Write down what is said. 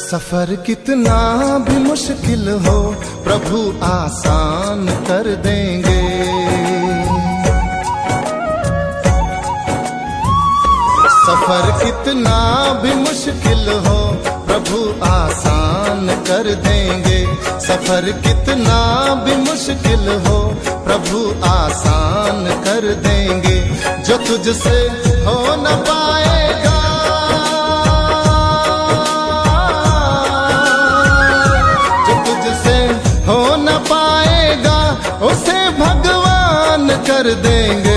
सफर कितना भी मुश्किल हो प्रभु आसान कर देंगे। सफर कितना भी मुश्किल हो प्रभु आसान कर देंगे। सफर कितना भी मुश्किल हो प्रभु आसान कर देंगे। जो तुझसे हो न पाएगा, जो तुझसे हो न पाएगा, उसे भगवान कर देंगे।